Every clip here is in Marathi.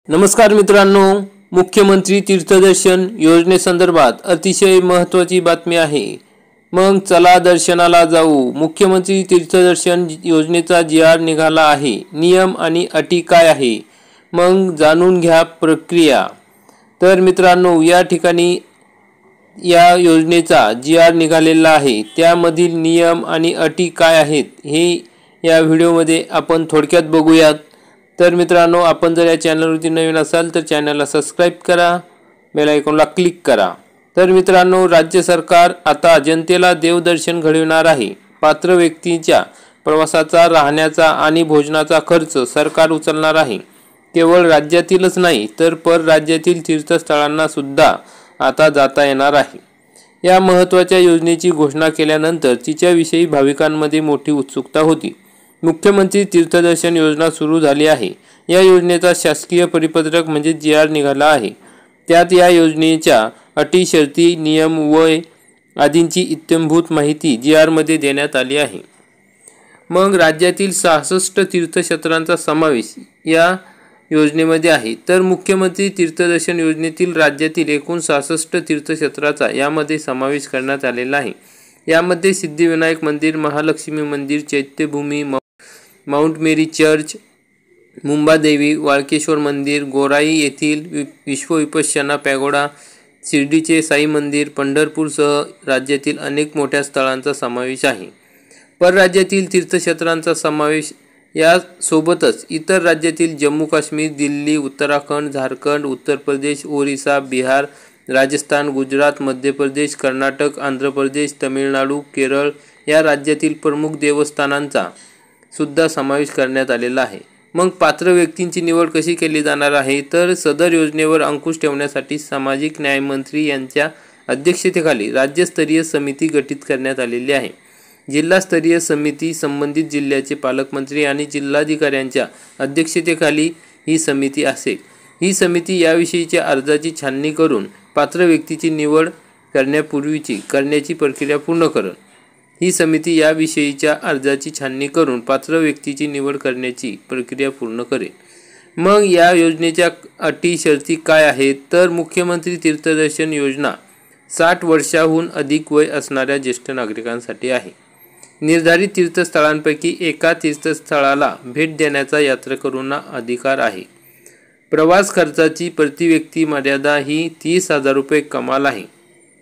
नमस्कार मित्रांनो, मुख्यमंत्री तीर्थदर्शन योजनेसंदर्भात अतिशय महत्त्वाची बातमी आहे। मग चला दर्शनाला जाऊ। मुख्यमंत्री तीर्थदर्शन योजनेचा जी.आर. निघाला आहे। नियम आणि अटी काय आहे मग जाणून घ्या प्रक्रिया। तर मित्रांनो, या ठिकाणी या योजनेचा जी.आर. निघालेला आहे, त्यामधील नियम आणि अटी काय आहेत हे या व्हिडिओमध्ये आपण थोडक्यात बघूयात। तर मित्रांनो, आपण जर या चॅनलवरती नवीन असाल तर चॅनलला सबस्क्राइब करा, बेल आयकॉनला क्लिक करा। तर मित्रांनो, राज्य सरकार आता जनतेला देवदर्शन घडविणार आहे। पात्र व्यक्तींच्या प्रवासाचा, राहण्याचा आणि भोजनाचा खर्च सरकार उचलणार आहे। केवळ राज्यातीलच नाही तर परराज्यातील तीर्थस्थळांना सुद्धा आता जाता येणार आहे। या महत्त्वाच्या योजनेची घोषणा केल्यानंतर तिच्याविषयी भाविकांमध्ये मोठी उत्सुकता होती। मुख्यमंत्री तीर्थदर्शन योजना सुरू झाली आहे। या योजनेचा शासकीय परिपत्रक म्हणजे जी.आर. निघाला आहे। त्यात या योजनेच्या अटी, शर्ती, नियम, वय आदींची इत्थंभूत माहिती जी.आर. मध्ये देण्यात आली आहे। मग राज्यातील 66 तीर्थक्षेत्रांचा समावेश या योजनेमध्ये आहे। तर मुख्यमंत्री तीर्थदर्शन योजनेतील राज्यातील एकूण 66 तीर्थक्षेत्राचा यामध्ये समावेश करण्यात आलेला आहे। यामध्ये सिद्धिविनायक मंदिर, महालक्ष्मी मंदिर, चैत्यभूमी, माउंट मेरी चर्च, मुंबादेवी, वाळकेश्वर मंदिर, गोराई येथील विश्वविपश्यना पॅगोडा, शिर्डीचे साई मंदिर, पंढरपूरसह राज्यातील अनेक मोठ्या स्थळांचा समावेश आहे। परराज्यातील तीर्थक्षेत्रांचा समावेश यासोबतच इतर राज्यातील जम्मू काश्मीर, दिल्ली, उत्तराखंड, झारखंड, उत्तर प्रदेश, ओरिसा, बिहार, राजस्थान, गुजरात, मध्य प्रदेश, कर्नाटक, आंध्र प्रदेश, तमिळनाडू, केरळ या राज्यातील प्रमुख देवस्थानांचा सुद्धा समावेश करण्यात आलेला आहे। मग पात्र व्यक्तींची निवड कशी केली जाणार आहे, तर सदर योजनेवर अंकुश ठेवण्यासाठी सामाजिक न्याय मंत्री यांच्या अध्यक्षतेखाली राज्यस्तरीय समिती गठीत करण्यात आलेली आहे। जिल्हास्तरीय समिती संबंधित जिल्ह्याचे पालकमंत्री आणि जिल्हाधिकाऱ्यांच्या अध्यक्षतेखाली ही समिती असेल। ही समिती याविषयीच्या अर्जाची छाननी करून पात्र व्यक्तीची निवड करण्याची प्रक्रिया पूर्ण करेल। ही समिती याविषयीच्या अर्जाची छाननी करून पात्र व्यक्तीची निवड करण्याची प्रक्रिया पूर्ण करेल। मग या योजनेच्या अटी, शर्ती काय आहेत, तर मुख्यमंत्री तीर्थदर्शन योजना 60 वर्षांहून अधिक वय असणाऱ्या ज्येष्ठ नागरिकांसाठी आहे। निर्धारित तीर्थस्थळांपैकी एका तीर्थस्थळाला भेट देण्याचा यात्रेकरूंना अधिकार आहे। प्रवास खर्चाची प्रतिव्यक्ती मर्यादा ही 30,000 रुपये कमाल आहे।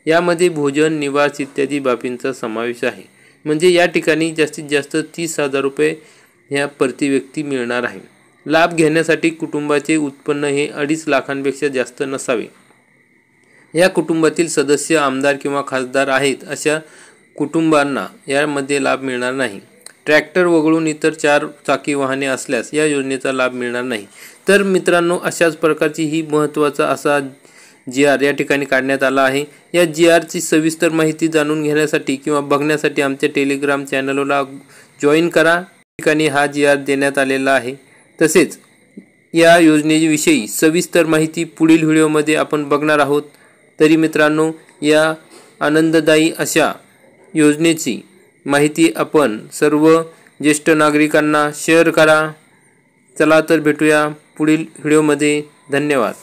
यामध्ये भोजन, निवास इत्यादी बाबींचा समावेश आहे। म्हणजे या ठिकाणी जास्तीत जास्त 30,000 रुपये ह्या प्रतिव्यक्ती मिळणार आहे। लाभ घेण्यासाठी कुटुंबाचे उत्पन्न हे 2.5 लाखांपेक्षा जास्त नसावे। या कुटुंबातील सदस्य आमदार किंवा खासदार आहेत अशा कुटुंबांना यामध्ये लाभ मिळणार नाही। ट्रॅक्टर वगळून इतर 4 चाकी वाहने असल्यास या योजनेचा लाभ मिळणार नाही। तर मित्रांनो, अशाच प्रकारची ही महत्त्वाचा असा जी.आर. या ठिकाणी काढण्यात आला आहे। या जी.आर.ची सविस्तर माहिती जाणून घेण्यासाठी किंवा बघण्यासाठी आमच्या टेलिग्राम चॅनलला जॉईन करा। ठिकाणी हा जी.आर. देण्यात आलेला आहे। तसेच या योजनेविषयी सविस्तर माहिती पुढील व्हिडिओमध्ये आपण बघणार आहोत। तरी मित्रांनो, या आनंददायी अशा योजनेची माहिती आपण सर्व ज्येष्ठ नागरिकांना शेअर करा। चला तर भेटूया पुढील व्हिडिओमध्ये। धन्यवाद।